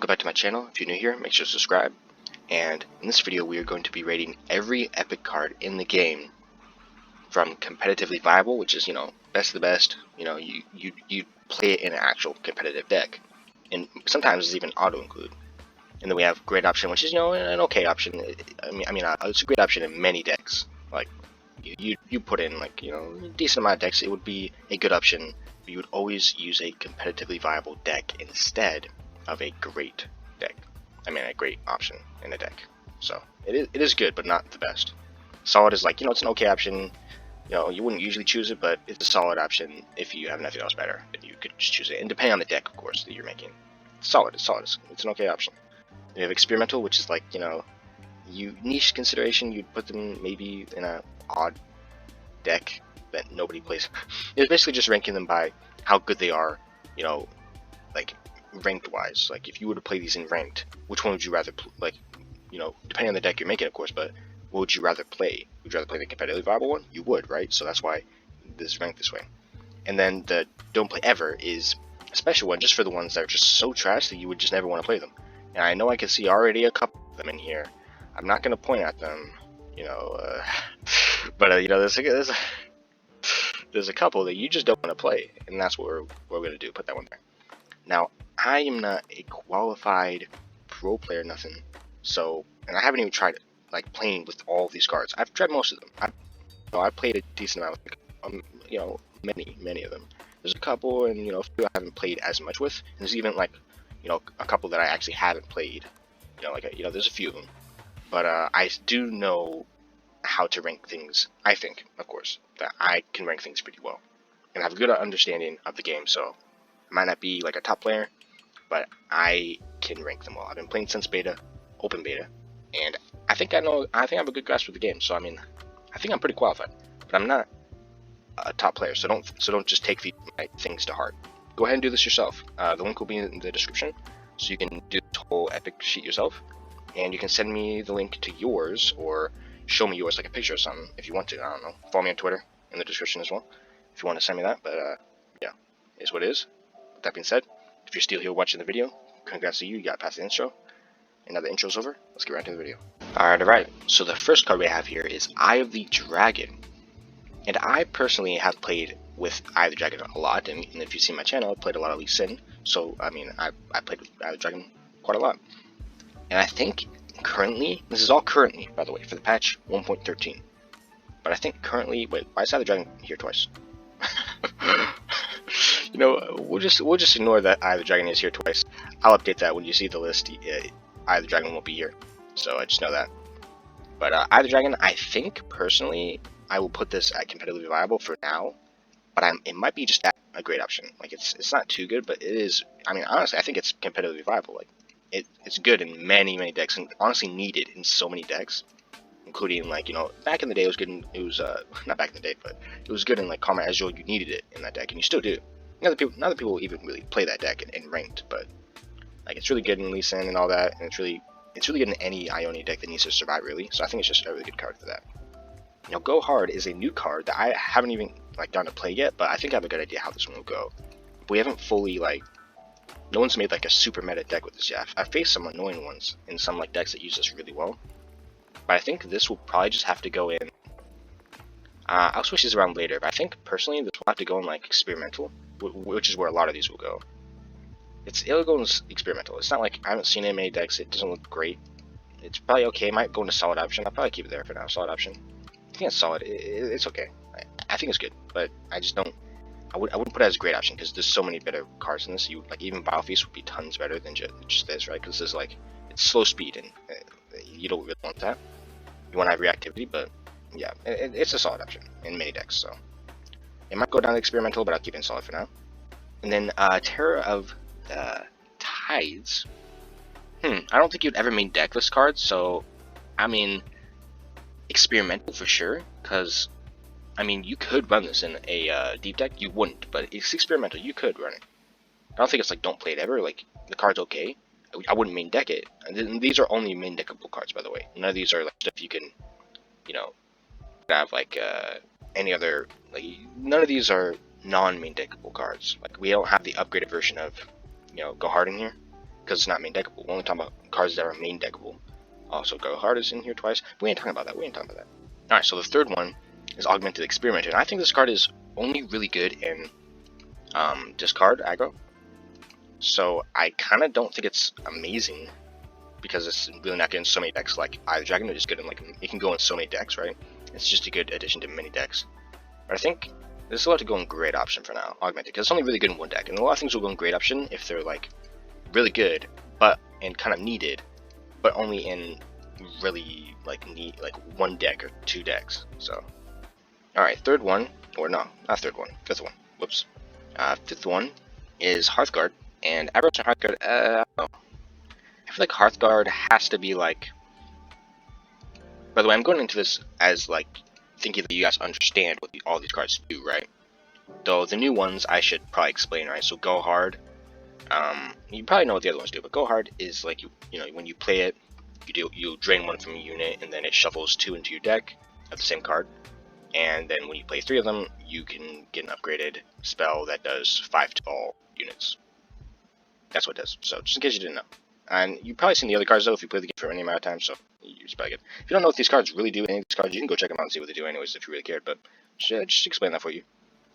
back to my channel. If you're new here, make sure to subscribe. And in this video, we are going to be rating every epic card in the game from competitively viable, which is, best of the best. You play it in an actual competitive deck, and sometimes it's even auto include. And then we have great option, which is an okay option. It's a great option in many decks. Like you put in a decent amount of decks, it would be a good option. But you would always use a competitively viable deck instead of a great deck. A great option in a deck. So it is good, but not the best. Solid is it's an okay option. You wouldn't usually choose it, but it's a solid option if you have nothing else better. Then you could just choose it, and depending on the deck, of course, that you're making. It's solid. It's an okay option. You have experimental, which is you niche consideration. You'd put them maybe in a odd deck that nobody plays. It's basically just ranking them by how good they are, ranked wise. Like if you were to play these in ranked, which one would you rather depending on the deck you're making, of course, but what would you rather play? Would you rather play the competitively viable one? You would, right? So that's why this is ranked this way. And then the don't play ever is a special one just for the ones that are just so trash that you would just never want to play them. And I know I can see already a couple of them in here. I'm not going to point at them, but there's a couple that you just don't want to play, and that's what we're going to do. Put that one there. Now, I am not a qualified pro player, nothing. So, and I haven't even tried it, playing with all of these cards. I've tried most of them. I've played a decent amount, many of them. There's a couple, and a few I haven't played as much with. And there's even a couple that I actually haven't played. There's a few of them. But I do know how to rank things. I think, of course, that I can rank things pretty well, and have a good understanding of the game. So I might not be a top player, but I can rank them well. I've been playing since beta, open beta, and I think I have a good grasp of the game. So I think I'm pretty qualified, but I'm not a top player. So don't just take my things to heart. Go ahead and do this yourself. The link will be in the description, so you can do this whole epic sheet yourself, and you can send me the link to yours or show me yours, like a picture or something, if you want to. I don't know. Follow me on Twitter in the description as well, if you want to send me that. But yeah, it is what it is. With that being said, if you're still here watching the video, congrats to you. You got past the intro. And now the intro's over, let's get right into the video. Alright. So the first card we have here is Eye of the Dragon. And I personally have played with Eye of the Dragon a lot. And if you see my channel, I've played a lot of Lee Sin. So, I played with Eye of the Dragon quite a lot. And I think currently, this is all currently, by the way, for the patch 1.13. But I think currently, wait, why is Eye of the Dragon here twice? We'll just ignore that Eye of the Dragon is here twice. I'll update that when you see the list. Eye of the Dragon won't be here, so I just know that. But Eye of the Dragon, I think personally, I will put this at competitively viable for now. But it might be just a great option. It's not too good, but it is. Honestly, I think it's competitively viable. It's good in many decks, and honestly needed in so many decks, including back in the day it was not back in the day, but it was good in Combat Ezreal. You needed it in that deck, and you still do. Not that people even really play that deck in ranked, but it's really good in Lee Sin and all that, and it's really good in any Ione deck that needs to survive, really. So I think it's just a really good card for that. Go Hard is a new card that I haven't even gotten to play yet, but I think I have a good idea how this one will go. But we haven't fully no one's made a super meta deck with this yet. I've faced some annoying ones in some decks that use this really well, but I think this will probably just have to go in. I'll switch these around later, but I think personally this will have to go in experimental, which is where a lot of these will go. It'll go in experimental. It's not I haven't seen it in many decks. It doesn't look great. It's probably okay. It might go into solid option. I'll probably keep it there for now. Solid option. I think it's solid. It's okay. I think it's good, but I just don't. I wouldn't put it as a great option because there's so many better cards in this. Even Biofeast would be tons better than just this, right? Because this is it's slow speed, and you don't really want that. You want to have reactivity, but yeah, it's a solid option in many decks. So it might go down to experimental, but I'll keep it in solid for now. And then Terror of Tides. I don't think you'd ever main deck this card, so experimental for sure, because you could run this in a deep deck. You wouldn't, but it's experimental. You could run it. I don't think it's don't play it ever. The card's okay. I wouldn't main deck it. And these are only main deckable cards, by the way. None of these are stuff you can, have any other. None of these are non-main deckable cards. We don't have the upgraded version of, Go Hard in here, because it's not main deckable. We're only talking about cards that are main deckable. Also, Go Hard is in here twice. We ain't talking about that. Alright, so the third one is Augmented Experiment, and I think this card is only really good in discard aggro. So I kind of don't think it's amazing, because it's really not good in so many decks like Eye of the Dragon. It's just good in, like, it can go in so many decks, right? It's just a good addition to many decks. But I think this will have to go in great option for now, Augmented, because it's only really good in one deck, and a lot of things will go in great option if they're like really good, but and kind of needed, but only in really like one deck or two decks. So, all right, third one, or no, not third one, fifth one. Whoops. Fifth one is Hearth Guard, and average on Hearth Guard. I don't know. I feel like Hearth Guard has to be like. By the way, I'm going into this as like thinking that you guys understand what all these cards do, right? Though the new ones I should probably explain, right? So Go Hard, you probably know what the other ones do, but Go Hard is like you know when you play it, you drain one from a unit and then it shuffles two into your deck of the same card, and then when you play three of them, you can get an upgraded spell that does 5 to all units. That's what it does. So just in case you didn't know, and you've probably seen the other cards though if you play the game for any amount of time, so it's probably good. If you don't know what these cards really do, any of these cards, you can go check them out and see what they do anyways if you really cared. But just explain that for you.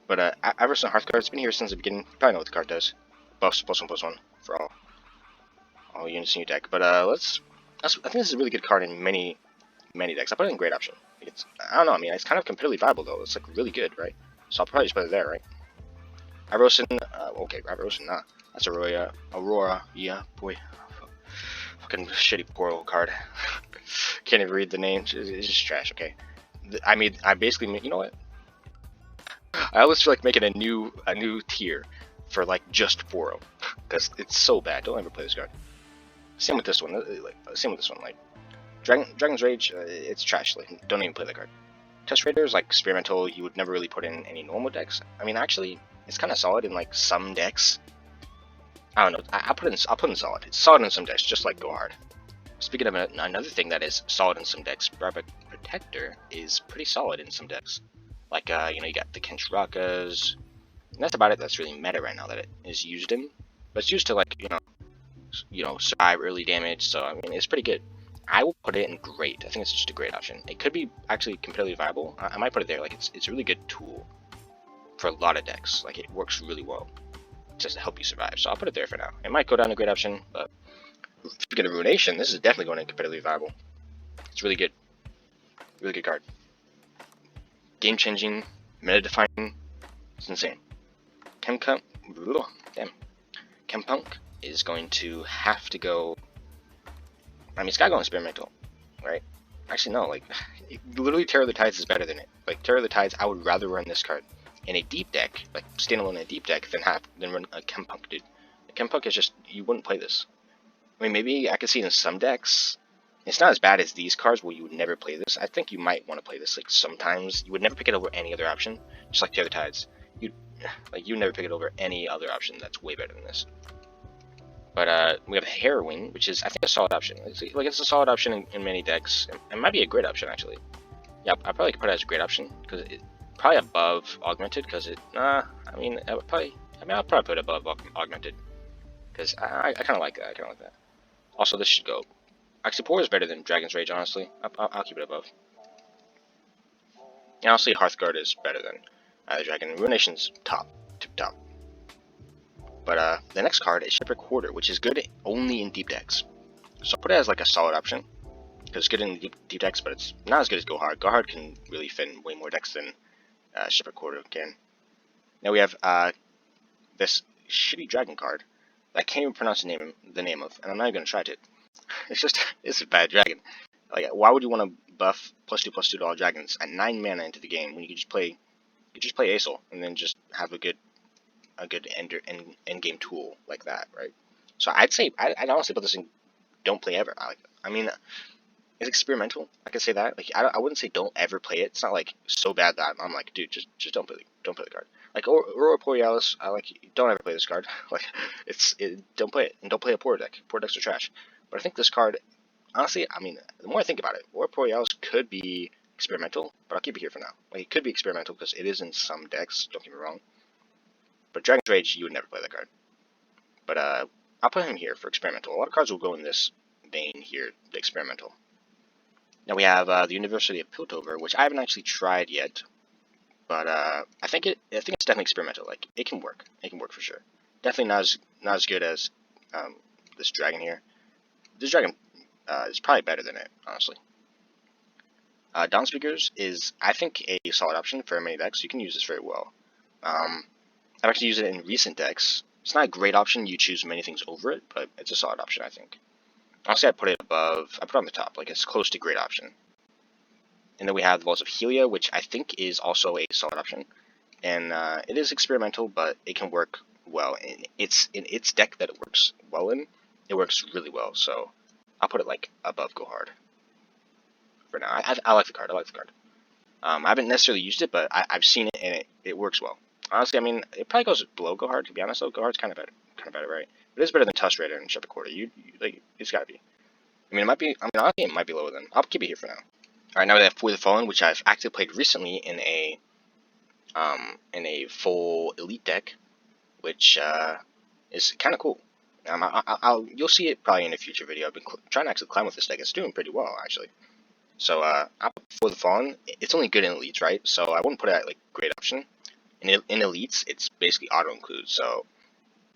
But Everson Hearth Guard, it's been here since the beginning. You probably know what the card does. Buffs +1/+1 for all units in your deck. But I think this is a really good card in many decks. I put it in great option. I don't know. I mean, it's kind of competitively viable though. It's like really good, right? So I'll probably just put it there, right? Irosin, okay, Irosin, nah. That's Aurora, yeah, boy. Fucking shitty portal card. Can't even read the name. It's just trash, okay? I basically made, you know what? I always feel like making a new tier for like just Poro, because it's so bad. Don't ever play this card. Same with this one. Like Dragon's Rage, it's trash. Like, don't even play that card. Test Raider is like experimental. You would never really put in any normal decks. I mean, actually, it's kind of solid in like some decks. I don't know. I'll put in solid. It's solid in some decks, just like Go Hard. Speaking of another thing that is solid in some decks, Rabbit Protector is pretty solid in some decks. Like, you know, you got the Kenshrakas, and that's about it. That's really meta right now that it is used in. But it's used to like, you know, survive early damage. So I mean, it's pretty good. I will put it in great. I think it's just a great option. It could be actually competitively viable. I might put it there. Like, it's a really good tool for a lot of decks. Like, it works really well just to help you survive. So I'll put it there for now. It might go down to great option, but speaking of Ruination, this is definitely going to be competitively viable. It's really good. Really good card. Game changing, meta defining. It's insane. Chempunk is going to have to go. I mean, it's got to go experimental, right? Actually, no. Like, literally, Terror of the Tides is better than it. Like, Terror of the Tides, I would rather run this card in a deep deck, like standalone in a deep deck, than run a Chempunk, dude. A Chempunk is just, you wouldn't play this. I mean, maybe I could see it in some decks. It's not as bad as these cards where you would never play this. I think you might want to play this like sometimes. You would never pick it over any other option, just like Terror of the Tides. You never pick it over any other option that's way better than this. But we have Heroine, which is, I think, a solid option. It's a solid option in many decks. It might be a great option, actually. Yeah, I probably could put it as a great option, because it's probably above Augmented, because I'll probably put it above Augmented, because I kind of like that. Also, this should go. Actually, Pour is better than Dragon's Rage, honestly. I'll keep it above. And honestly, Hearth Guard is better than the Dragon. Ruination's top. But the next card is Shepherd Quarter, which is good only in deep decks. So I'll put it as like a solid option, because it's good in deep decks, but it's not as good as Go Hard. Go Hard can really fit in way more decks than Shepherd Quarter can. Now we have this shitty dragon card that I can't even pronounce the name of, and I'm not even going to try to. It's a bad dragon. Like, why would you want to buff +2/+2 to all dragons at 9 mana into the game when you could just play Aesol and then just have a good end game tool like that, right? So I'd honestly put this in don't play ever. I mean, it's experimental. I can say that. Like, I wouldn't say don't ever play it. It's not like so bad that I'm like, dude, just don't play the card. Like Aurora Borealis, don't ever play this card. Like, don't play it, and don't play a Poro deck. Poro decks are trash. But I think this card, honestly, I mean, the more I think about it, Aurora Borealis could be experimental, but I'll keep it here for now. Like, it could be experimental because it is in some decks. Don't get me wrong. But Dragon's Rage, you would never play that card. But I'll put him here for experimental. A lot of cards will go in this vein here, the experimental. Now we have the University of Piltover, which I haven't actually tried yet, but I think it's definitely experimental. Like it can work. It can work for sure. Definitely not as good as this dragon here. This dragon is probably better than it, honestly. Dawn Speakers is, I think, a solid option for many decks. You can use this very well. I've actually used it in recent decks. It's not a great option. You choose many things over it, but it's a solid option, I think. Honestly, I put it on the top. Like, it's close to great option. And then we have the Walls of Helio, which I think is also a solid option. And it is experimental, but it can work well. In its deck that it works well in, it works really well. So I'll put it, like, above Go Hard. For now. I like the card. I haven't necessarily used it, but I've seen it, and it works well. Honestly, I mean, it probably goes below Go Hard, to be honest, though. Go Hard's kind of better, right? But it's better than Tusk Raider and Shepherd Quarter. Like, it's gotta be. I mean, it might be, honestly, it might be lower than. I'll keep it here for now. Alright, now we have For the Fallen, which I've actually played recently in a full Elite deck, which, is kind of cool. You'll see it probably in a future video. I've been trying to actually climb with this deck. It's doing pretty well, actually. So, For the Fallen, it's only good in Elites, right? So I wouldn't put it at, like, great option. In Elites, it's basically auto-include, so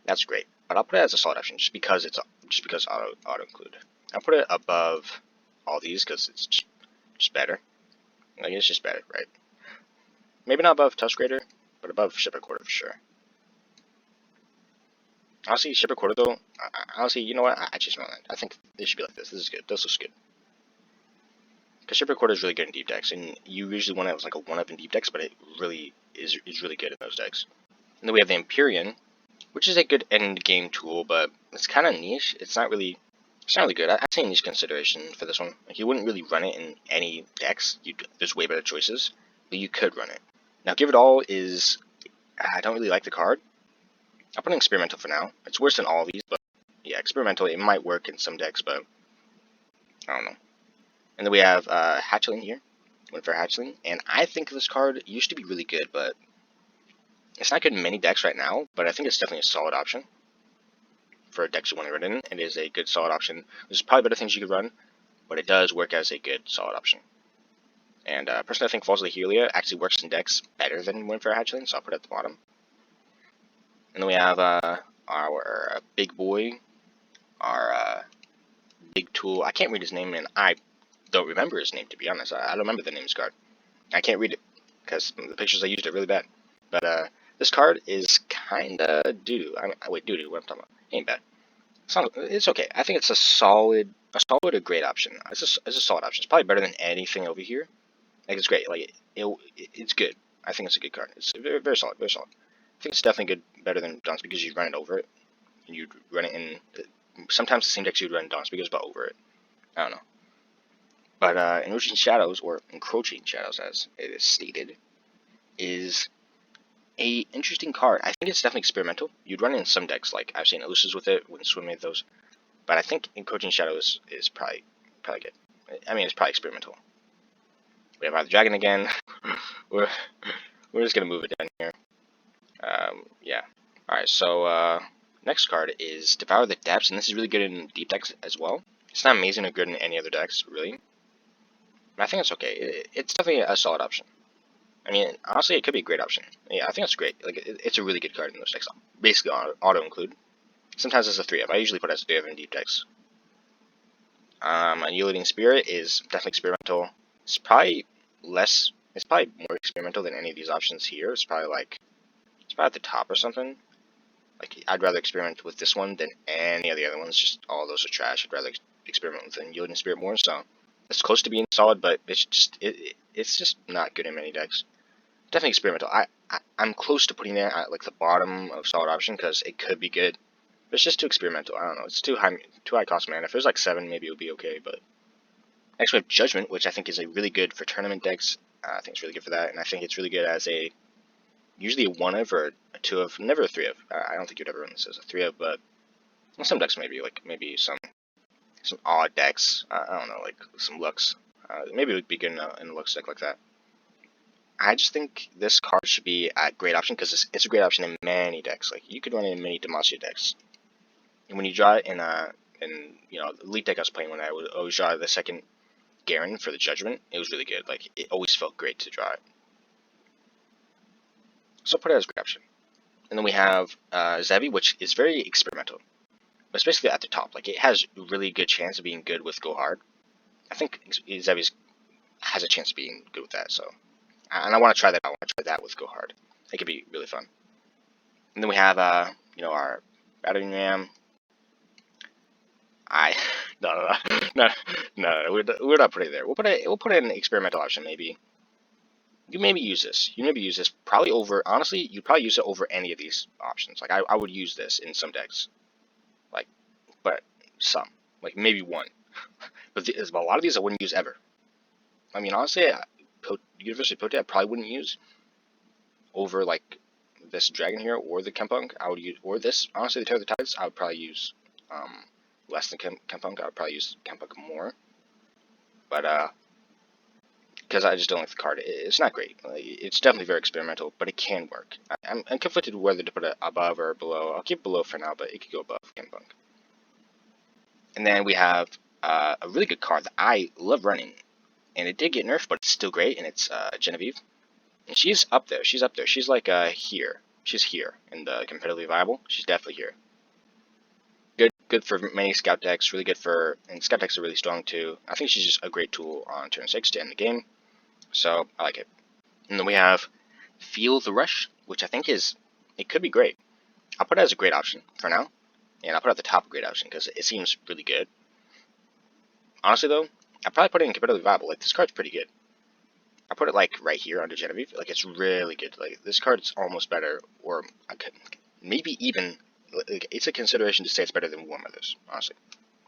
that's great. But I'll put it as a solid option, just because auto-include. I'll put it above all these, because it's just better. Like, it's just better, right? Maybe not above Tusk Raider, but above Shepherd Quarter for sure. Honestly, Shepherd Quarter, though, honestly, you know what? I changed my mind. I think they should be like this. This is good. This looks good. Because Shepherd Quarter is really good in deep decks, and you usually want it as like a 1-up in deep decks, but it really is really good in those decks. And then we have the Empyrean, which is a good end game tool, but it's kind of niche. It's not really good. I'd say niche consideration for this one. Like, you wouldn't really run it in any decks. There's way better choices, but you could run it. Now, Give It All is, I don't really like the card. I'll put an experimental for now. It's worse than all of these, but yeah, experimental. It might work in some decks, but I don't know. And then we have Hatchling here, went for Hatchling, and I think this card used to be really good, but it's not good in many decks right now, but I think it's definitely a solid option for decks you want to run in. It is a good solid option. There's probably better things you could run, but it does work as a good solid option. And personally, I think Falls of the Helio actually works in decks better than Went for Hatchling, so I'll put it at the bottom. And then we have our big boy, our big tool. I can't read his name, and I don't remember his name, to be honest. I don't remember the name of his card. I can't read it, because the pictures I used are really bad. But this card is kinda doo-doo. Wait, doo-doo, what I'm talking about. It ain't bad. It's okay. I think it's a solid or great option. It's a solid option. It's probably better than anything over here. Like, it's great. Like, it's good. I think it's a good card. It's very, very solid, very solid. I think it's definitely good, better than Dawn Speakers, because you run it over it. And you'd run it in, sometimes the same decks you'd run Dawn Speakers, but over it. I don't know. But Encroaching Shadows, or Encroaching Shadows as it is stated, is a interesting card. I think it's definitely experimental. You'd run it in some decks, like I've seen Elusives with it, when Swim made those. But I think Encroaching Shadows is probably good. I mean, it's probably experimental. We have Hearth Dragon again. we're just gonna move it down here. Yeah. Alright, so next card is Devour the Depths, and this is really good in deep decks as well. It's not amazing or good in any other decks, really. But I think it's okay. It's definitely a solid option. I mean, honestly, it could be a great option. Yeah, I think it's great. Like, it's a really good card in those decks. Basically, auto-include. Sometimes it's a 3-up. I usually put it as a 3-up in deep decks. Unyielding Spirit is definitely experimental. It's probably more experimental than any of these options here. It's probably at the top or something. Like, I'd rather experiment with this one than any of the other ones. Just all those are trash. I'd rather experiment with Unyielding Spirit more. So it's close to being solid, but it's just not good in many decks. Definitely experimental. I'm close to putting it at like the bottom of solid option because it could be good. But it's just too experimental. I don't know. It's too high cost mana. If it was like 7, maybe it would be okay. But next we have Judgment, which I think is a really good for tournament decks. I think it's really good for that, and I think it's really good as usually a 1-of or a 2-of, never a 3-of. I don't think you'd ever run this as a 3-of, but some decks maybe some odd decks. I don't know, like some Lux. Maybe it would be good in a Lux deck like that. I just think this card should be a great option because it's a great option in many decks. Like, you could run it in many Demacia decks. And when you draw it in the elite deck I was playing when I would always draw the second Garen for the Judgment, it was really good. Like, it always felt great to draw it. So I'll put it as a great option. And then we have Zevi, which is very experimental. But especially at the top. Like, it has a really good chance of being good with Go Hard. I think Zevi has a chance of being good with that, so. And I want to try that. I want to try that with Go Hard. It could be really fun. And then we have, our Battering Ram. No, we're not putting it there. We'll put it in an experimental option, maybe. You maybe use this. Probably over, honestly, you'd probably use it over any of these options. Like, I would use this in some decks. Like, but some. Like, maybe one. But a lot of these I wouldn't use ever. I mean, honestly, University Pote I probably wouldn't use over, like, this Dragon here or the Kempunk. I would use, or this, honestly, the Tear of the Tides, I would probably use, less than Kempunk. I would probably use Kempunk more. But, because I just don't like the card. It's not great. It's definitely very experimental, but it can work. I'm conflicted whether to put it above or below. I'll keep it below for now, but it could go above Kempunk. And then we have a really good card that I love running. And it did get nerfed, but it's still great, and it's Genevieve. And she's up there. She's like here. She's here in the competitively viable. She's definitely here. Good for many scout decks. Really good for, and scout decks are really strong too. I think she's just a great tool on turn 6 to end the game. So I like it. And then we have Feel the Rush, which I think it could be great. I'll put it as a great option for now, and I'll put it at the top of great option because it seems really good. Honestly though, I'll probably put it in competitively viable. Like, this card's pretty good. I put it like right here under Genevieve. Like, it's really good. Like, this card's almost better, or I could maybe even. Like, it's a consideration to say it's better than War Mothers. Honestly,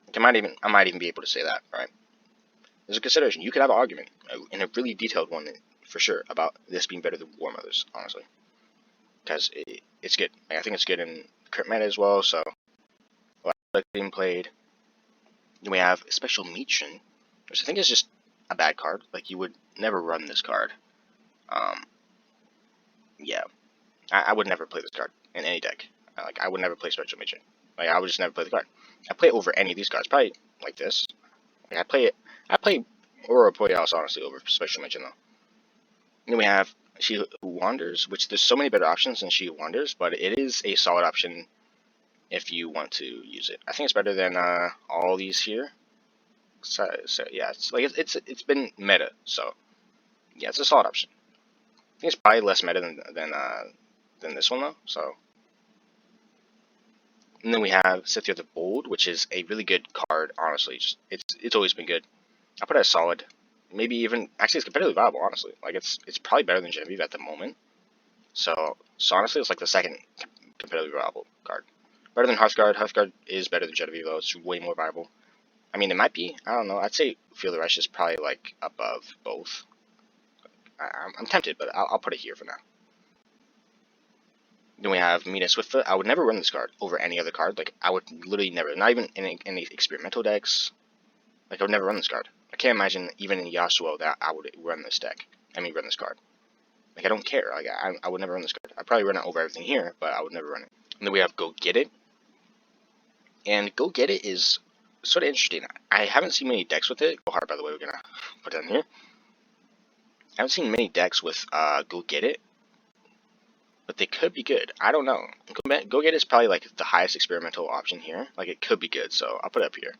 like, I might even be able to say that. Right? There's a consideration. You could have an argument, in a really detailed one, for sure, about this being better than War Mothers. Honestly, because it's good. Like, I think it's good in current meta as well. So, a lot of being played. Then we have Special Matron, which I think is just a bad card. Like, you would never run this card. Yeah, I would never play this card in any deck. Like, I would never play Special Matron. Like, I would just never play the card. I play it over any of these cards. Probably like this. Like, I play Aurora Borealis, honestly, over Special Matron, though. And then we have She Who Wanders, which there's so many better options than She Who Wanders, but it is a solid option if you want to use it. I think it's better than all these here. So yeah, it's been meta, so yeah, it's a solid option. I think it's probably less meta than this one though. So, and then we have Sithir the Bold, which is a really good card. Honestly, it's always been good. I put it as solid. Maybe even actually it's competitively viable. Honestly, like it's probably better than Genevieve at the moment. So honestly, it's like the second competitively viable card. Better than Hearth Guard. Hearth Guard is better than Genevieve though. It's way more viable. I mean, it might be. I don't know. I'd say Feel the Rush is probably like above both. I'm tempted, but I'll put it here for now. Then we have Meena Swiftfoot. I would never run this card over any other card. Like, I would literally never. Not even in any experimental decks. Like, I would never run this card. I can't imagine even in Yasuo that I would run this deck. Run this card. Like, I don't care. Like, I would never run this card. I'd probably run it over everything here, but I would never run it. And then we have Go Get It. And Go Get It is sort of interesting. I haven't seen many decks with it. Go Hard, by the way, we're going to put it in here. I haven't seen many decks with Go Get It, but they could be good. I don't know. Go Get It is probably like the highest experimental option here. Like, it could be good, so I'll put it up here.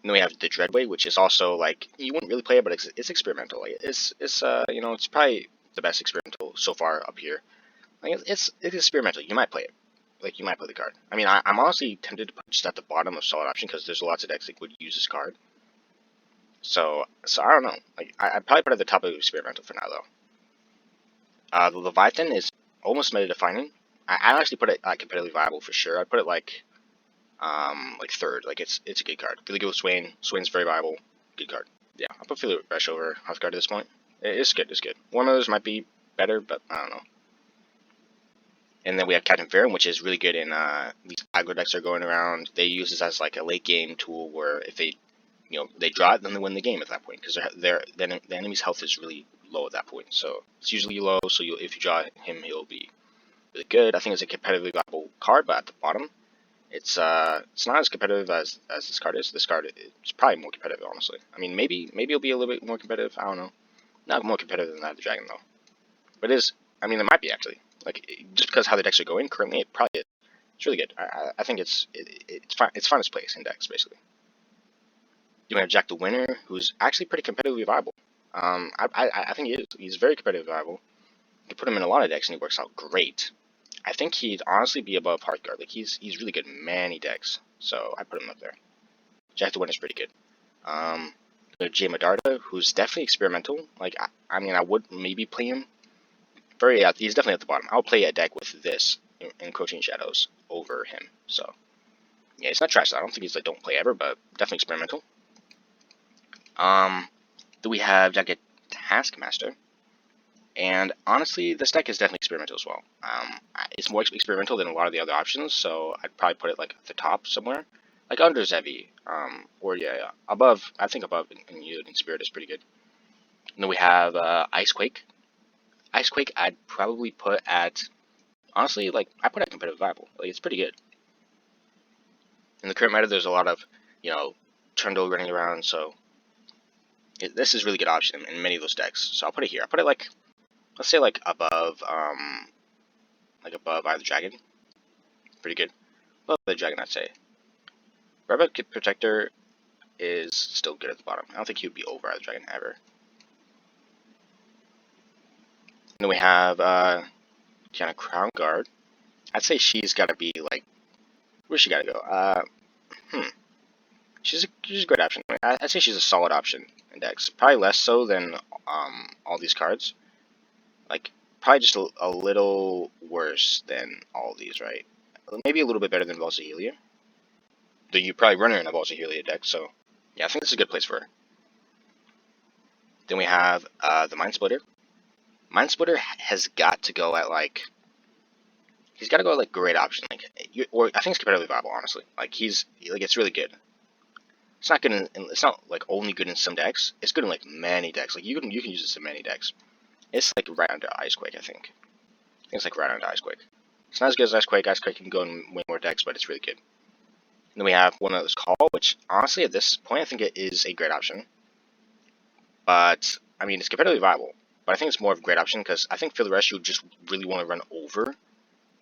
And then we have the Dreadway, which is also like, you wouldn't really play it, but it's experimental. Like, it's probably the best experimental so far up here. Like, it's experimental. You might play it. Like, you might play the card. I mean, I'm honestly tempted to put just at the bottom of solid option because there's lots of decks that would use this card. So I don't know. Like, I'd probably put it at the top of the experimental for now, though. The Leviathan is almost meta defining. I actually put it competitively viable for sure. I'd put it like third. Like, it's a good card. Really good with Swain. Swain's very viable. Good card. Yeah, I'll put Feel the Rush over Hearth Guard at this point. It's good. It's good. One of those might be better, but I don't know. And then we have Captain Fern, which is really good in these aggro decks are going around. They use this as like a late game tool where if they draw it, then they win the game at that point because the enemy's health is really low at that point. So it's usually low. So if you draw him, he'll be really good. I think it's a competitively viable card, but at the bottom, It's not as competitive as this card is. This card is probably more competitive, honestly. I mean, maybe it'll be a little bit more competitive. I don't know. Not more competitive than that, the Dragon though. But it is. I mean, it might be actually. Like just because how the decks are going currently, it probably is. It's really good. I think it's fine. It's fine its place in decks basically. You have Jack the Winner, who's actually pretty competitively viable. I think he is. He's very competitively viable. You can put him in a lot of decks and he works out great. I think he'd honestly be above Hearth Guard. Like he's really good in many decks, so I put him up there. Jack the Winner's pretty good. Jay Medarda, who's definitely experimental. Like I mean, I would maybe play him. He's definitely at the bottom. I'll play a deck with this Encroaching Shadows over him. So yeah, it's not trash. I don't think he's like don't play ever, but definitely experimental. Then we have Jack Taskmaster. And honestly, this deck is definitely experimental as well. It's more experimental than a lot of the other options, so I'd probably put it like at the top somewhere, like under Zevi, or yeah, above. I think above in Yielding Spirit is pretty good. And then we have Ice Quake. Ice Quake, I'd probably put at honestly, like I put at competitive viable. Like it's pretty good. In the current meta, there's a lot of Trundle running around, so this is a really good option in many of those decks. So I'll put it here. I'll put it like. Let's say like above Eye of the Dragon. Pretty good. Above the Dragon, I'd say. Rabbit Protector is still good at the bottom. I don't think he would be over Eye of the Dragon ever. And then we have Jenna Crown Guard. I'd say she's gotta be like, where's she gotta go? She's a great option. I'd say she's a solid option in decks. Probably less so than all these cards. Like probably just a little worse than all these, right? Maybe a little bit better than Balls of Helio. Though you probably run her in a Balls of Helio deck, so yeah, I think this is a good place for her. Then we have the Mind Splitter. Mind Splitter has got to go at like, he's got to go at like great option, like, or I think it's competitively viable, honestly. Like it's really good. It's not good in, it's not like only good in some decks. It's good in like many decks. Like you can use this in many decks. It's like right under Ice Quake, I think. I think it's like right under Ice Quake. It's not as good as Ice Quake. Ice Quake can go in way more decks, but it's really good. And then we have one of those Call, which honestly at this point I think it is a great option. But I mean it's competitively viable. But I think it's more of a great option because I think for the rest you just really want to run over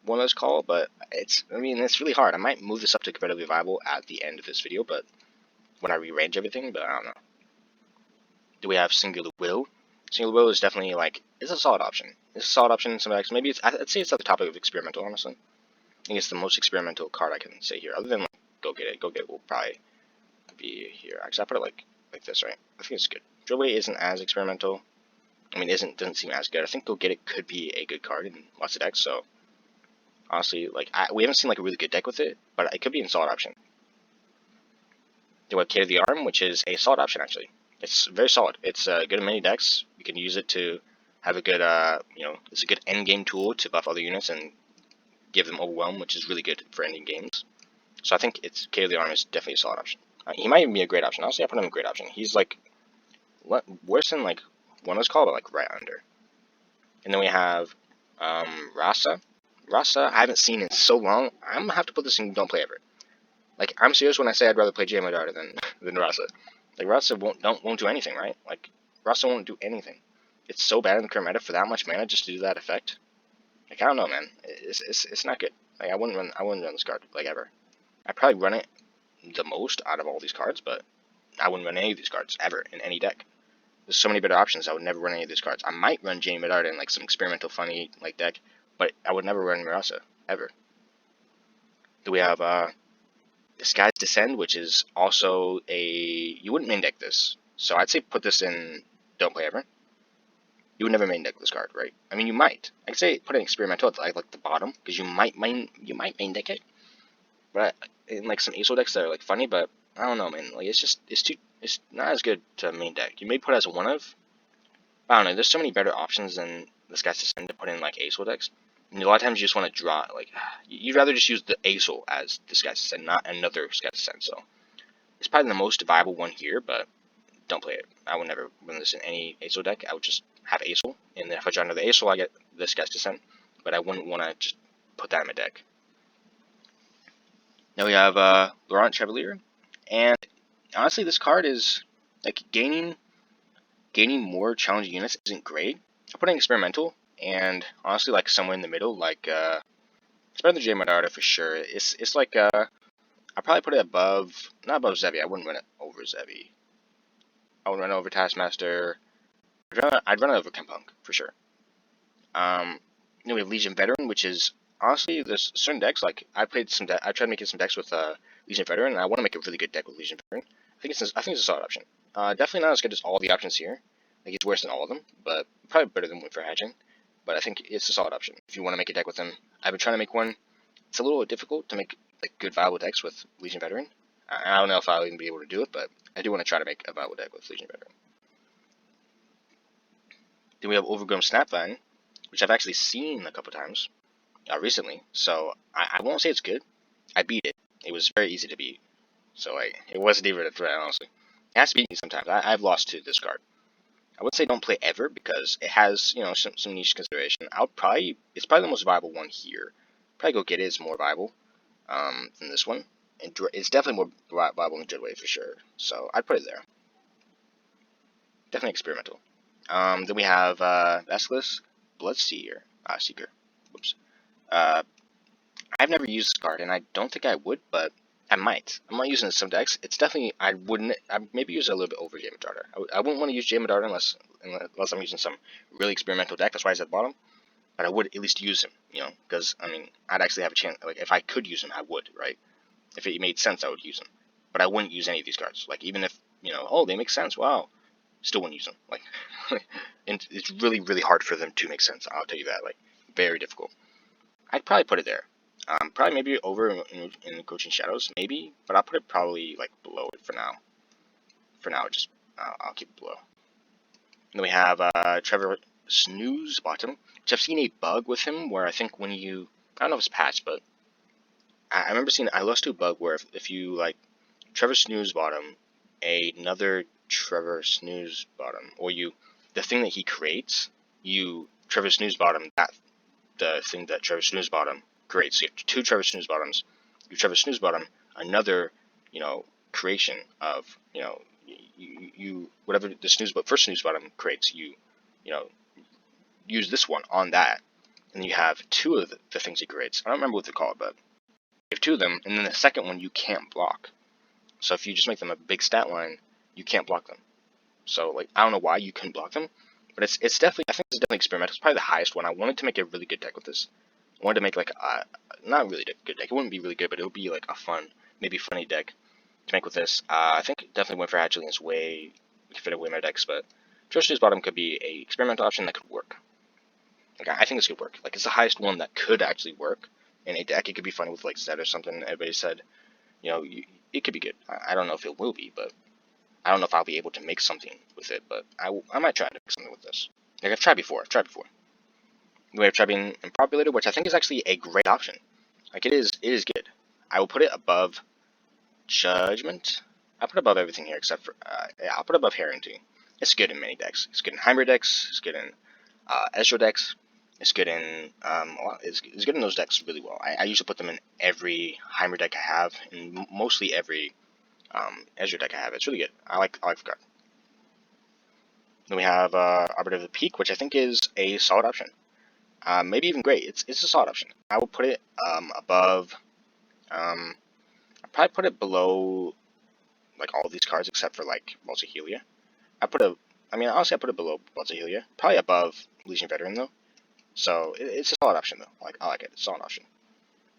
one of those Call. But it's really hard. I might move this up to competitively viable at the end of this video, but when I rearrange everything. But I don't know. Do we have Singular Will? Singular Will is definitely like, it's a solid option. It's a solid option in some decks. Maybe I'd say it's at the top of experimental, honestly. I think it's the most experimental card I can say here, other than like Go Get It. Go Get It will probably be here. Actually, I put it like this, right? I think it's good. Drillway isn't as experimental. I mean, doesn't seem as good. I think Go Get It could be a good card in lots of decks. So honestly, like we haven't seen like a really good deck with it, but it could be a solid option. Do we have Kate of the Arm, which is a solid option actually. It's very solid. It's good in many decks. You can use it to have a good, it's a good end game tool to buff other units and give them overwhelm, which is really good for ending games. So I think Kate of the Arm is definitely a solid option. He might even be a great option. Honestly, I put him a great option. He's like worse than like one of those called, but like right under. And then we have Rasa. Rasa, I haven't seen in so long. I'm gonna have to put this in Don't Play Ever. Like I'm serious when I say I'd rather play Jamadar than Rasa. Like Rasa won't do anything, right? Like Rasa won't do anything. It's so bad in the current meta for that much mana just to do that effect. Like I don't know, man. It's not good. Like I wouldn't run this card like ever. I'd probably run it the most out of all these cards, but I wouldn't run any of these cards ever in any deck. There's so many better options. I would never run any of these cards. I might run Jane Medard in like some experimental funny like deck, but I would never run Rasa ever. Do we have Disguise Descend, which is also you wouldn't main deck this, so I'd say put this in Don't Play Ever. You would never main deck this card, right? I mean, you might. I'd say put an experimental at like the bottom because you might main deck it, but in like some ASO decks that are like funny, but I don't know, man. Like it's not as good to main deck. You may put it as a one of. I don't know. There's so many better options than Disguise Descend to put in like ASO decks. And a lot of times you just want to draw, like, you'd rather just use the ASO as Disguise Descend, not another Disguise Descend. So it's probably the most viable one here, but don't play it. I would never run this in any ASO deck. I would just have ASO, and then if I draw another ASO, I get this Disguise Descend. But I wouldn't want to just put that in my deck. Now we have Laurent Chevrolet, and honestly, this card is like gaining more challenging units isn't great. I put in experimental, and honestly, like somewhere in the middle, like it's better than J Madara for sure. It's like I probably put it above, not above Zevi. I wouldn't run it over Zevi. I would run it over Taskmaster. I'd run it over Kempunk for sure. Then we have Legion Veteran, which is honestly there's certain decks like I played some. I tried making some decks with Legion Veteran, and I want to make a really good deck with Legion Veteran. I think it's a solid option. Definitely not as good as all the options here. Like it's worse than all of them, but probably better than one for hatching. But I think it's a solid option if you want to make a deck with them. I've been trying to make one. It's a little difficult to make like good viable decks with Legion Veteran. I don't know if I'll even be able to do it, but I do want to try to make a viable deck with Legion Veteran. Then we have Overgrown Snap Bun, which I've actually seen a couple times recently. So I won't say it's good. I beat it. It was very easy to beat. So it wasn't even a threat, honestly. It has to beat me sometimes. I've lost to this card. I would say don't play ever because it has some niche consideration. It's probably the most viable one here. Probably go get it. It's more viable than this one. And it's definitely more viable than Dreadwave for sure. So I'd put it there. Definitely experimental. Then we have Basilisk, Bloodseeker. Seeker. Whoops. I've never used this card, and I don't think I would, but I might. I might use it in some decks. It's definitely I maybe use it a little bit over J Madara. I wouldn't want to use J Madara unless I'm using some really experimental deck. That's why he's at the bottom. But I would at least use him, because I mean I'd actually have a chance. Like if I could use him, I would, right? If it made sense, I would use him. But I wouldn't use any of these cards. Like even if oh they make sense, wow, still wouldn't use them. Like and it's really really hard for them to make sense. I'll tell you that. Like very difficult. I'd probably put it there. Probably maybe over in Coaching Shadows, maybe, but I'll put it probably like below it for now. For now, just I'll keep it below. And then we have Trevor Snooze Bottom, which I've seen a bug with him where I think when you, I don't know if it's patched, but I remember seeing, I lost to a bug where if you like Trevor Snooze Bottom, another Trevor Snooze Bottom, or the thing that he creates, Trevor Snooze Bottom, the thing that Trevor Snooze Bottom creates. So you have two Trevor Snooze Bottoms. You Trevor Snooze Bottom, another, creation of, whatever the first Snooze Bottom creates, you use this one on that, and you have two of the things he creates. I don't remember what they're called, but you have two of them, and then the second one you can't block. So if you just make them a big stat line, you can't block them. So like I don't know why you couldn't block them, but it's definitely I think it's definitely experimental. It's probably the highest one. I wanted to make a really good deck with this. I wanted to make like a not really good deck. It wouldn't be really good, but it would be like a fun, maybe funny deck to make with this. I think definitely went for Hatchling is way we could fit away my decks, but Trish's Bottom could be a experimental option that could work. Like I think this could work. Like it's the highest one that could actually work in a deck. It could be funny with like Zed or something. Everybody said, it could be good. I don't know if it will be, but I don't know if I'll be able to make something with it. But I might try to make something with this. Like I've tried before. We have Trebbian Impopulated, which I think is actually a great option. Like it is good. I will put it above Judgment. I'll put it above everything here except for I'll put it above Heroine too. It's good in many decks. It's good in Heimer decks. It's good in Ezreal decks. It's good in it's good in those decks really well. I usually put them in every Heimer deck I have, and mostly every Ezreal deck I have. It's really good. I like the card. Then we have Arbiter of the Peak, which I think is a solid option. Maybe even great. It's a solid option. I will put it above. I'll probably put it below like all of these cards except for like Helia. Honestly I put it below Helia. Probably above Legion Veteran though. So it's a solid option though. I like it. It's a solid option.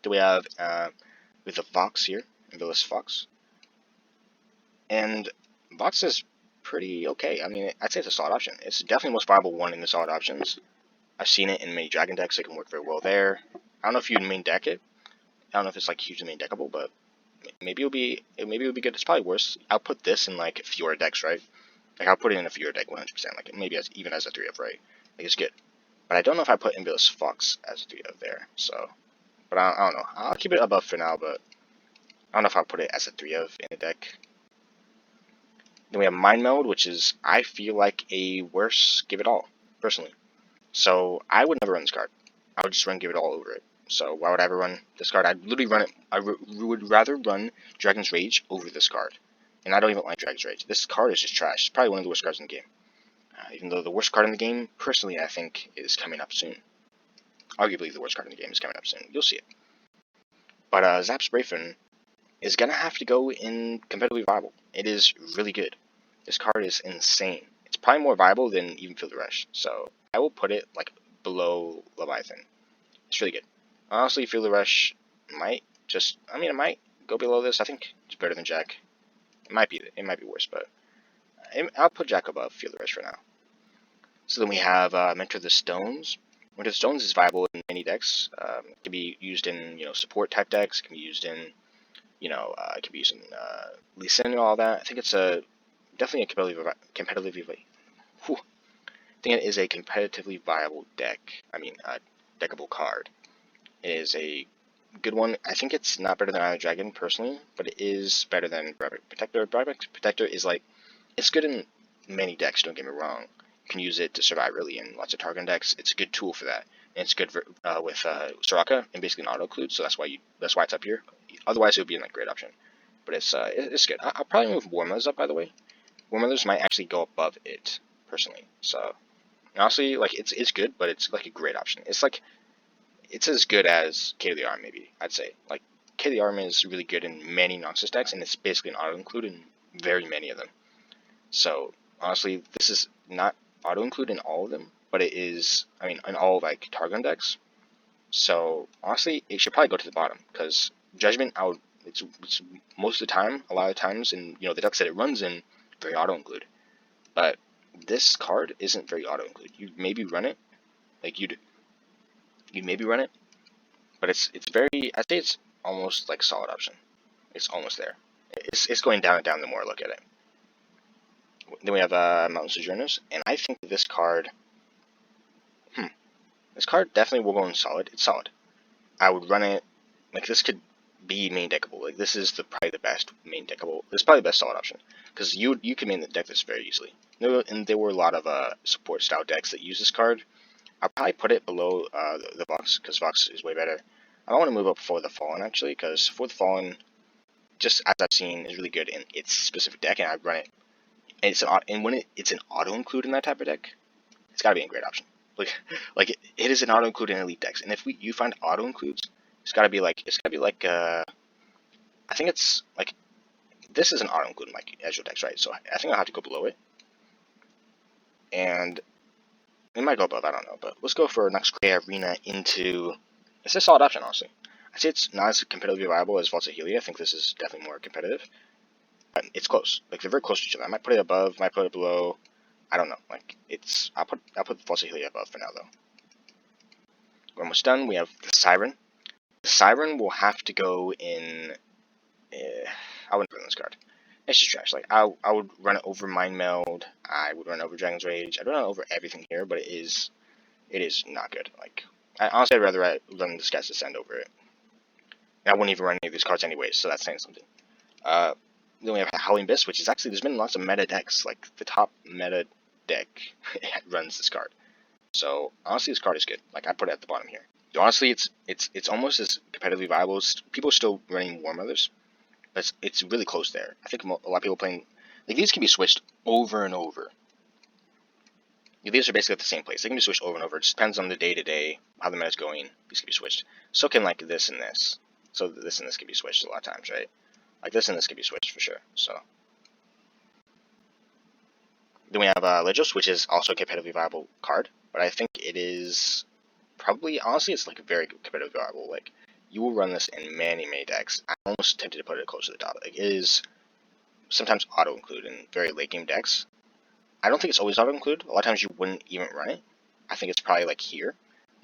Do we have with the Fox here, Invilis Fox, and Fox is pretty okay. I mean, I'd say it's a solid option. It's definitely the most viable one in the solid options. I've seen it in many Dragon decks. It can work very well there. I don't know if you'd main deck it. I don't know if it's like hugely main deckable, but maybe it would be good. It's probably worse. I'll put this in like Fiora decks, right? Like I'll put it in a Fiora deck 100%. Like maybe even as a 3 of, right? Like it's good. But I don't know if I put Invilis Fox as a 3 of there. So, but I don't know. I'll keep it above for now, but I don't know if I'll put it as a 3 of in a deck. Then we have Mind Meld, which is I feel like a worse Give It All personally. So I would never run this card. I would just run Give It All over it. So why would I ever run this card? I'd literally run it. I would rather run Dragon's Rage over this card. And I don't even like Dragon's Rage. This card is just trash. It's probably one of the worst cards in the game. Even though the worst card in the game, personally, I think is coming up soon. Arguably, the worst card in the game is coming up soon. You'll see it. But Zap Sprayfin is going to have to go in competitively viable. It is really good. This card is insane. It's probably more viable than even Feel the Rush. So I will put it like below Leviathan. It's really good. Honestly, Feel the Rush might just, it might go below this. I think it's better than Jack. It might be worse, but I'll put Jack above Feel the Rush for now. So then we have Mentor the Stones. Mentor the Stones is viable in many decks. It can be used in support type decks. It can be used in it can be used in Lee Sin and all that. I think it's definitely a competitively viable deck. Deckable card. It is a good one. I think it's not better than Eye of the Dragon personally, but it is better than Brybrook Protector. Brybrook Protector is it's good in many decks. Don't get me wrong. You can use it to survive really in lots of Tarkaz decks. It's a good tool for that, and it's good for, with Soraka and basically an auto include. So that's why it's up here. Otherwise, it would be a great option. But it's good. I'll probably move Warmothers up. By the way, Warmothers might actually go above it personally. So honestly, it's good, but it's like a great option. It's as good as K to the Arm, maybe I'd say. K to the Arm is really good in many Noxus decks, and it's basically an auto include in very many of them. So honestly, this is not auto include in all of them, but it is. In all Targon decks. So honestly, it should probably go to the bottom because Judgment out. It's most of the time, a lot of times, in the decks that it runs in, very auto include. But this card isn't very auto include. You maybe run it, you'd maybe run it, but it's very. I'd say it's almost solid option. It's almost there. It's going down and down the more I look at it. Then we have Mountain Sojourners, and I think this card. This card definitely will go in solid. It's solid. I would run it. This could be main deckable. This is probably the best main deckable. This is probably the best solid option because you can main the deck this very easily. And there were a lot of support style decks that use this card. I'll probably put it below the Vox because Vox is way better. I don't want to move up For the Fallen actually because For the Fallen, just as I've seen, is really good in its specific deck, and I'd run it. And when it's an auto include in that type of deck, it's got to be a great option. It is an auto include in elite decks, and if you find auto includes, it's gotta be I think it's this is an auto include in Azure decks, right? So I think I'll have to go below it, and it might go above. I don't know, but let's go for next Grey Arena into. It's a solid option, honestly. I say it's not as competitively viable as Vaults of Helio. I think this is definitely more competitive, but it's close. They're very close to each other. I might put it above, might put it below. I don't know. I'll put Vaults of Helio above for now though. We're almost done. We have the Siren. The Siren will have to go in. I wouldn't run this card. It's just trash. I would run it over Mind Meld. I would run it over Dragon's Rage. I'd run it over everything here, but it is not good. Honestly, I'd rather run this guy's Descend over it. And I wouldn't even run any of these cards anyways, so that's saying something. Then we have Howling Abyss, which is actually, there's been lots of meta decks. The top meta deck runs this card. So honestly, this card is good. I'd put it at the bottom here. Honestly, it's almost as competitively viable. People are still running War Mothers, but it's really close there. I think a lot of people playing these can be switched over and over. These are basically at the same place. They can be switched over and over. It just depends on the day to day, how the meta's going. These can be switched. So can this and this. So this and this can be switched a lot of times, right? This and this can be switched for sure. So then we have Legos, which is also a competitively viable card, but I think it is probably, honestly, it's a very competitively viable. You will run this in many decks. I'm almost tempted to put it close to the top. It is sometimes auto include in very late game decks. I don't think it's always auto include. A lot of times you wouldn't even run it. I think it's probably here.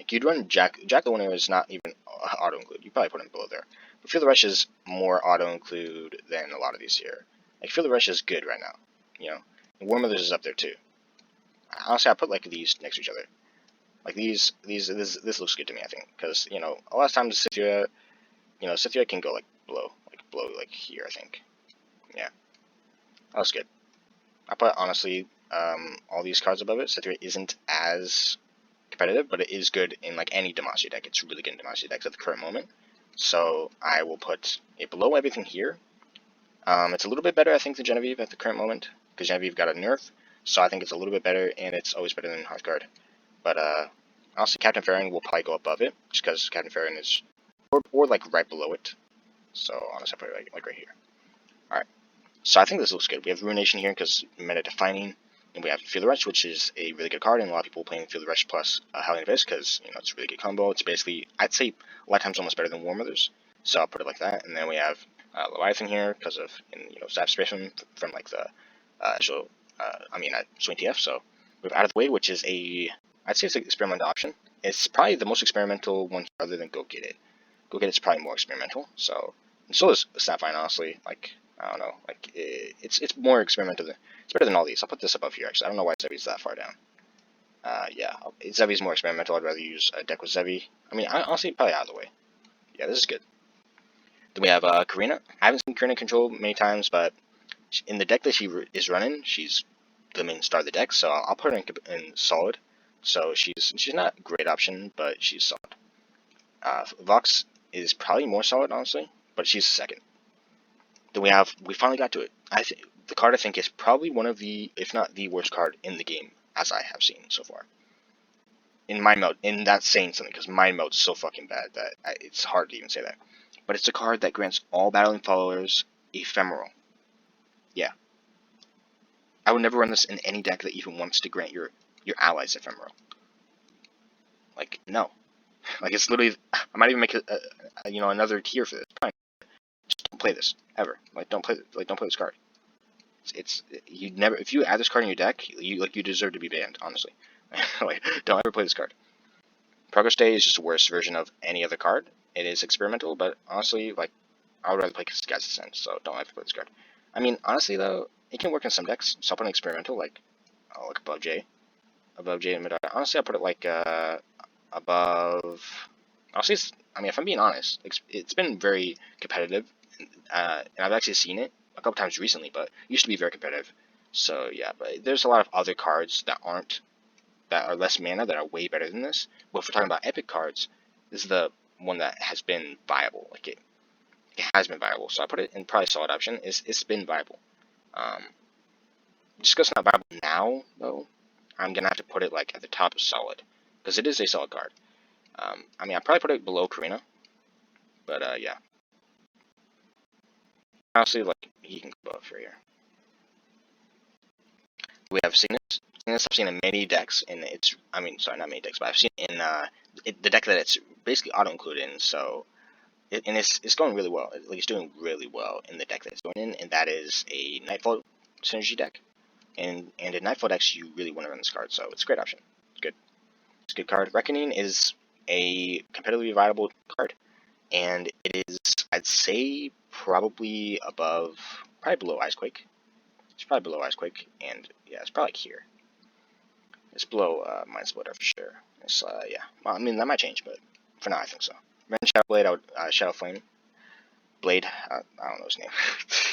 You'd run Jack the Winner is not even auto include. You probably put him below there. But Feel the Rush is more auto include than a lot of these here. Feel the Rush is good right now. And War Mothers is up there too. Honestly, I put these next to each other. This looks good to me, I think, because a lot of times Scythia, Scythia can go below here, I think. Yeah, that looks good. I put honestly all these cards above it. Scythia isn't as competitive, but it is good in like any Demacia deck. It's really good in Demacia decks at the current moment. So I will put it below everything here. It's a little bit better, I think, than Genevieve at the current moment, because Genevieve got a nerf, so I think it's a little bit better, and it's always better than Hearth Guard. But honestly, Captain Fern will probably go above it, just because Captain Fern is, or like right below it. So honestly, I'll put it like right here. Alright, so I think this looks good. We have Ruination here because meta defining, and we have Feel the Rush, which is a really good card, and a lot of people playing Feel the Rush plus Helio because it's a really good combo. It's basically, I'd say, a lot of times almost better than War Mothers, so I'll put it like that. And then we have Leviathan here because of Snipe Scavenger from like the Swing TF. So we have Out of the Way, which is I'd say it's an experimental option. It's probably the most experimental one other than Go Get It. Go Get It's probably more experimental. So is Snapvine, honestly. Like I don't know, like it's more experimental. It's better than all these. I'll put this above here actually. I don't know why Zevi's that far down. Yeah, Zevi's more experimental. I'd rather use a deck with Zevi. I mean, honestly, probably Out of the Way. Yeah, this is good. Then we have Karina. I haven't seen Karina control many times, but in the deck that she is running, she's the main star of the deck. So I'll put her in solid. So she's not a great option, but she's solid. Vox is probably more solid, honestly, but she's second. Then we finally got to it. The card I think is probably one of the, if not the worst card in the game, as I have seen so far. In Mind Meld, and that's saying something, because Mind Meld is so fucking bad that it's hard to even say that. But it's a card that grants all battling followers Ephemeral. Yeah. I would never run this in any deck that even wants to grant your allies Ephemeral. Like, no. Like, it's literally, I might even make another tier for this. Fine. Just don't play this, ever. Like, don't play this card. You never, if you add this card in your deck, you deserve to be banned, honestly. Like, don't ever play this card. Progress Day is just a worse version of any other card. It is experimental, but honestly, like, I would rather play Sky's Descent, so don't ever play this card. I mean, honestly though, it can work in some decks, so I'll put an experimental, like above J and mid. Honestly, I'll put it like above. Honestly, if I'm being honest, it's been very competitive, and I've actually seen it a couple times recently, but it used to be very competitive. So yeah, but there's a lot of other cards that are less mana that are way better than this. But if we're talking about epic cards, this is the one that has been viable. Like it has been viable. So I put it in probably solid option. It's been viable. Just because it's not viable now, though, I'm gonna have to put it like at the top of solid because it is a solid card. I'd probably put it below Karina, but yeah. Honestly, like he can go above for here. We have Cygnus. Cygnus I've seen in many decks, and not many decks, but I've seen it in the deck that it's basically auto-included in. So, it's going really well. Like it's doing really well in the deck that it's going in, and that is a Nightfall synergy deck. And in Nightfall decks, you really want to run this card, so it's a great option. It's good. It's a good card. Reckoning is a competitively viable card, and it is, I'd say, probably below Icequake. It's probably below Icequake, and yeah, it's probably like here. It's below Mind Splitter for sure. It's, yeah. Well, that might change, but for now, I think so. Shadow Blade, Shadow Flame. Blade, I don't know his name.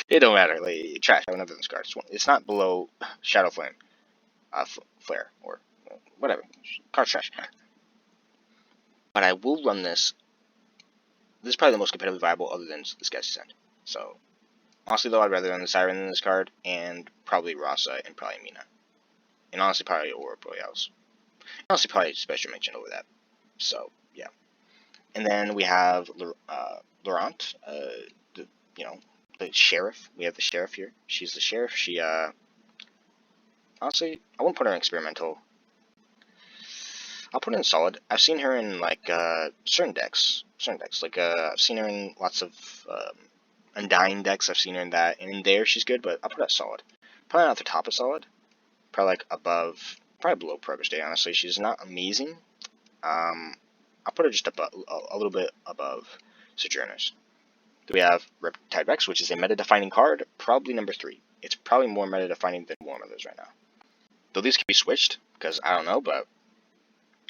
It don't matter. Like, trash. I have another this card. It's not below Shadow Flame, Flare, or whatever. Card's trash. But I will run this. This is probably the most competitively viable other than this guy's Descent. So, honestly though, I'd rather run the Siren than this card, and probably Rasa, and probably Meena. And honestly, probably Aurora Borealis. Honestly, probably Special Mention over that. So, yeah. And then we have Laurent, the sheriff. We have the sheriff here. She's the sheriff. She, honestly, I wouldn't put her in experimental. I'll put her in solid. I've seen her in, like, certain decks. Like, I've seen her in lots of, Undying decks. I've seen her in that. And in there, she's good, but I'll put her at solid. Probably not at the top of solid. Probably, like, probably below Progress Day, honestly. She's not amazing. I'll put her just above, a little bit above Sojourners. Then we have Riptide Rex, which is a meta-defining card, probably number 3. It's probably more meta-defining than War Mothers right now. Though these can be switched, because I don't know, but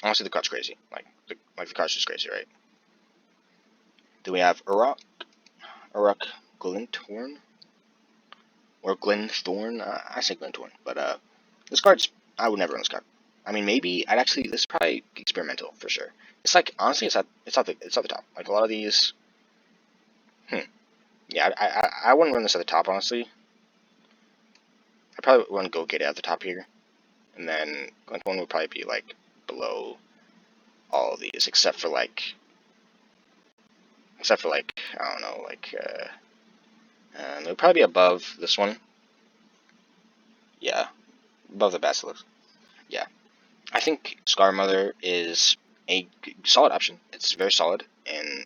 honestly the card's crazy. Like the card's just crazy, right? Then we have Uruk Glinthorn, or Glenthorn. I say Glenthorn, but this card's, I would never run this card. I mean, maybe I'd actually. This is probably experimental for sure. It's like honestly, it's at the top. Like a lot of these. Yeah, I wouldn't run this at the top honestly. I probably wouldn't go get it at the top here, and then like one would probably be like below all of these, except for like I don't know, like it would probably be above this one. Yeah, above the Basilisk. Yeah, I think Scar Mother is a solid option. It's very solid in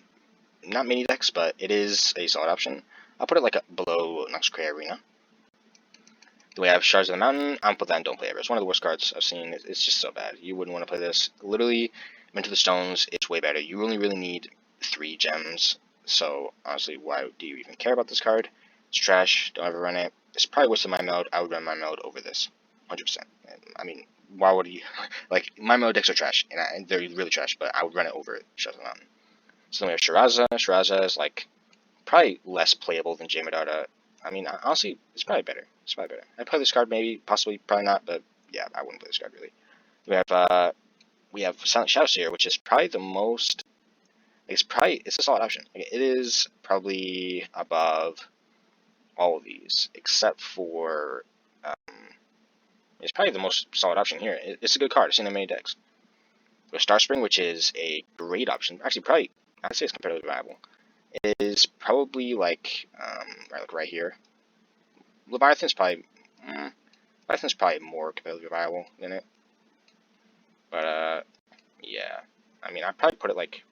not many decks, but it is a solid option. I'll put it like below Noxcray Arena. Do we have Shards of the Mountain? I'm put that in Don't Play Ever. It's one of the worst cards I've seen. It's just so bad. You wouldn't want to play this. Literally, Into the Stones, it's way better. You only really need 3 gems. So, honestly, why do you even care about this card? It's trash. Don't ever run it. It's probably worse than my Meld. I would run my Meld over this. 100%. I mean, why would you? Like, my Meld decks are trash. And they're really trash, but I would run it over Shards of the Mountain. So then we have Shiraza. Shiraza is, like, probably less playable than Jamadata. I mean, honestly, it's probably better. I'd play this card maybe, possibly, probably not, but yeah, I wouldn't play this card really. We have Silent Shadowseer, which is probably the most. It's a solid option. Like, it is probably above all of these, except for it's probably the most solid option here. It's a good card. It's in many decks. We have Starspring, which is a great option. Actually, probably I'd say it's competitively viable. It is probably like right here. Leviathan's probably more competitively viable than it. But yeah. I mean, I'd probably put it like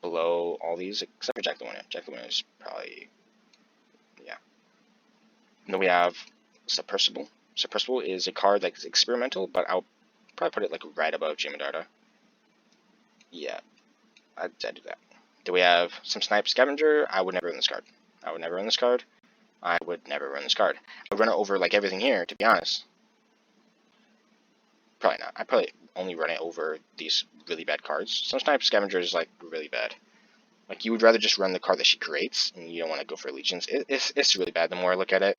below all these, except for Jack the Winner. Jack the Winner is probably, yeah. And then we have Submersible. Submersible is a card that's experimental, but I'll probably put it like right above Jamadata. Yeah, I'd do that. Do we have some Snipe Scavenger? I would never run this card. I would never run this card. I would run it over like everything here, to be honest. Probably not. I'd probably only run it over these really bad cards. Some Snipe Scavenger is like really bad. Like you would rather just run the card that she creates, and you don't want to go for Allegiance. It's really bad. The more I look at it,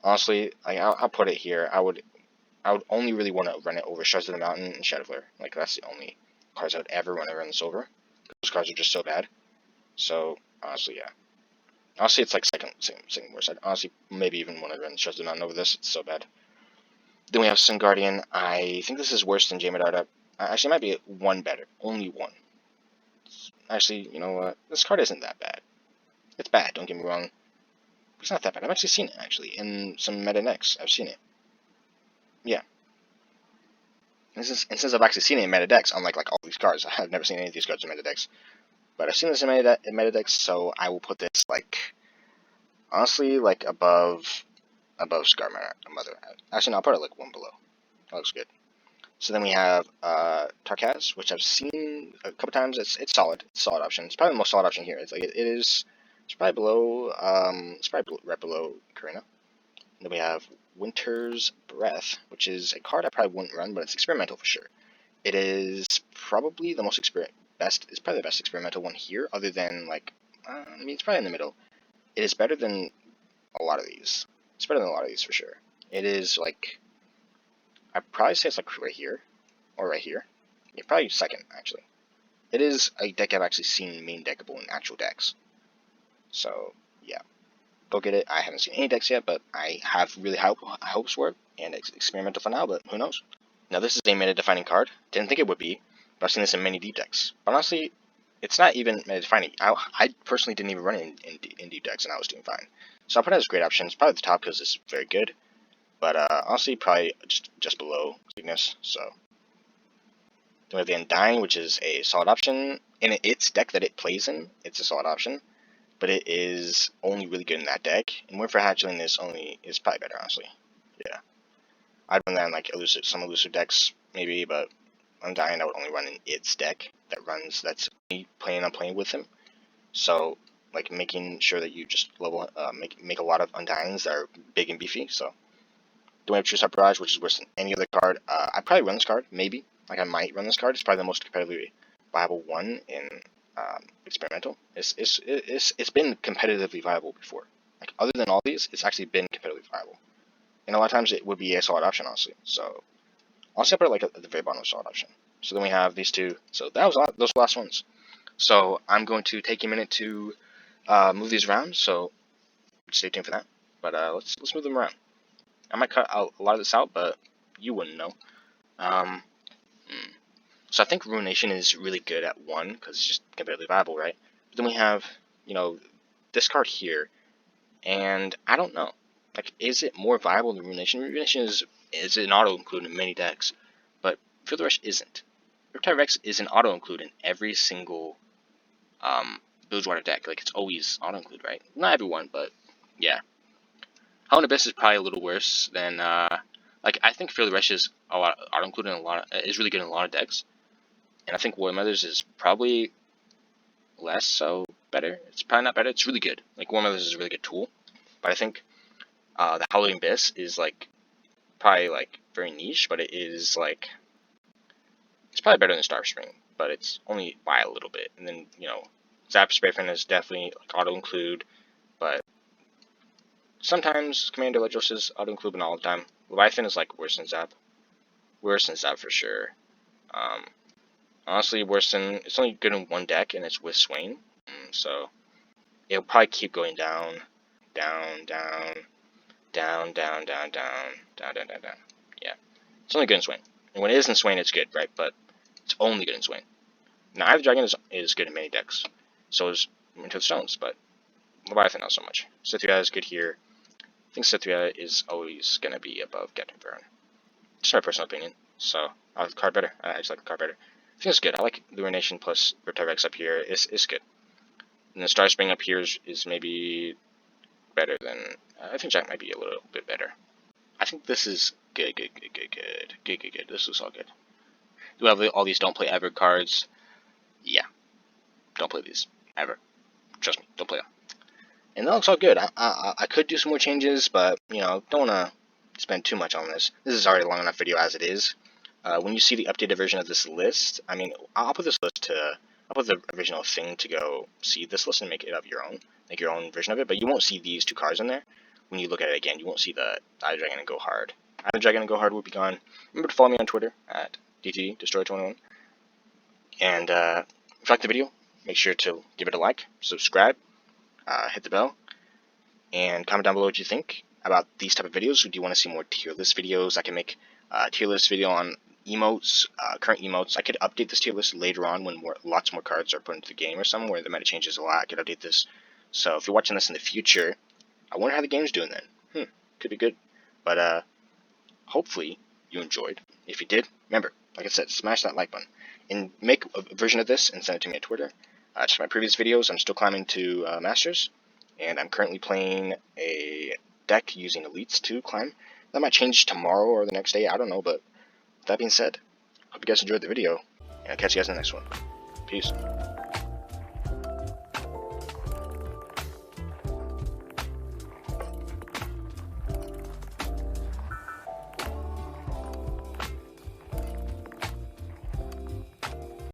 honestly, like I'll put it here. I would only really want to run it over Shards of the Mountain and Shadow Flare. Like that's the only cards I would ever want to run this over. Those cards are just so bad. So honestly, yeah. Honestly, it's like second worst. I'd honestly maybe even want to run Shards of the Mountain over this. It's so bad. Then we have Sun Guardian. I think this is worse than Jamadata. Actually, it might be one better. Only one. Actually, you know what? This card isn't that bad. It's bad, don't get me wrong. It's not that bad. I've actually seen it, actually, in some meta decks. I've seen it. Yeah. And since I've actually seen it in meta decks, unlike like all these cards, I've never seen any of these cards in meta decks. But I've seen this in meta decks, so I will put this, like, honestly, like, above Scar Mother. Actually, no, I'll put it, like, one below. That looks good. So then we have Tarkaz, which I've seen a couple times. It's solid. It's a solid option. It's probably the most solid option here. It's like it's probably below right below Karina. And then we have Winter's Breath, which is a card I probably wouldn't run, but it's experimental for sure. It is probably the most it's probably the best experimental one here, other than like I mean it's probably in the middle. It is better than a lot of these. It's better than a lot of these for sure. It is like I'd probably say it's like right here or right here. Yeah, probably second actually. It is a deck I've actually seen main deckable in actual decks. So yeah, go get it. I haven't seen any decks yet, but I have really high hopes for it, and it's experimental for now. But who knows? Now this is a meta-defining card. Didn't think it would be, but I've seen this in many deep decks. But honestly, it's not even meta-defining. I personally didn't even run it in deep decks, and I was doing fine. So I'll put it as a great option. It's probably at the top because it's very good. But honestly, probably just below Cygnus. So then we have the Undying, which is a solid option. In its deck that it plays in, it's a solid option. But it is only really good in that deck. And Win for Hatchling is probably better, honestly. Yeah. I'd run that in like some elusive decks, maybe, but Undying I would only run in its deck that's me planning on playing with him. So, like, making sure that you just make a lot of Undyings that are big and beefy, so. Then we have True Star Barrage, which is worse than any other card. I'd probably run this card, maybe. Like, I might run this card. It's probably the most competitively viable one in experimental. It's been competitively viable before. Like, other than all these, it's actually been competitively viable. And a lot of times it would be a solid option, honestly. So, I'll put it like at the very bottom of solid option. So then we have these two. So that was those last ones. So I'm going to take a minute to move these around. So stay tuned for that. But let's move them around. I might cut a lot of this out, but you wouldn't know. So I think Ruination is really good at 1 because it's just completely viable, right? But then we have, you know, this card here, and I don't know. Like, is it more viable than Ruination? Ruination is an auto-include in many decks, but Field Rush isn't. Riptide Rex is an auto-include in every single Bilgewater deck. Like, it's always auto-include, right? Not everyone, but yeah. Howling Abyss is probably a little worse than, like, I think Field Rush is a lot auto-include in a lot of, is really good in a lot of decks. And I think War Mothers is probably less so better. It's probably not better. It's really good. Like, War Mothers is a really good tool. But I think the Howling Abyss is, like, probably, like, very niche. But it is, like, it's probably better than Star Spring. But it's only by a little bit. And then, you know, Zap Sprayfin is definitely, like, auto-include. But sometimes Commander Ledros is auto-include, but not all the time. Leviathan is, like, worse than Zap. Worse than Zap for sure. Honestly, worse than, it's only good in one deck, and it's with Swain, so it'll probably keep going down, down, down, down, down, down, down, down, down, down, down. Yeah, it's only good in Swain, and when it is in Swain, it's good, right? But it's only good in Swain. Now, Eye of the Dragon is good in many decks, so is Into the Stones, but Leviathan not so much. Cithria is good here. I think Cithria is always going to be above Captain Fern. Just my personal opinion, so I like the card better. I just like the card better. I think it's good. I like Ruination plus Riptide Rex up here. It's good. And the Star Spring up here is maybe better than... I think Jack might be a little bit better. I think this is good. This looks all good. Do we have all these don't play ever cards? Yeah. Don't play these. Ever. Trust me. Don't play them. And that looks all good. I could do some more changes, but, you know, don't want to spend too much on this. This is already a long enough video as it is. When you see the updated version of this list, I mean, I'll put this list I'll put the original thing to go see this list and make it of your own, make your own version of it, but you won't see these two cards in there. When you look at it again, you won't see the Eye of the Dragon and Go Hard. Eye of the Dragon and Go Hard will be gone. Remember to follow me on Twitter at DTDestroy21. And if you like the video, make sure to give it a like, subscribe, hit the bell, and comment down below what you think about these type of videos. Do you want to see more tier list videos? I can make a tier list video on emotes, current emotes. I could update this tier list later on when lots more cards are put into the game or something where the meta changes a lot. I could update this. So if you're watching this in the future, I wonder how the game's doing then. Could be good. But hopefully you enjoyed. If you did, remember, like I said, smash that like button and make a version of this and send it to me on Twitter. Just my previous videos, I'm still climbing to Masters, and I'm currently playing a deck using Elites to climb. That might change tomorrow or the next day, I don't know, but with that being said, hope you guys enjoyed the video, and I'll catch you guys in the next one. Peace.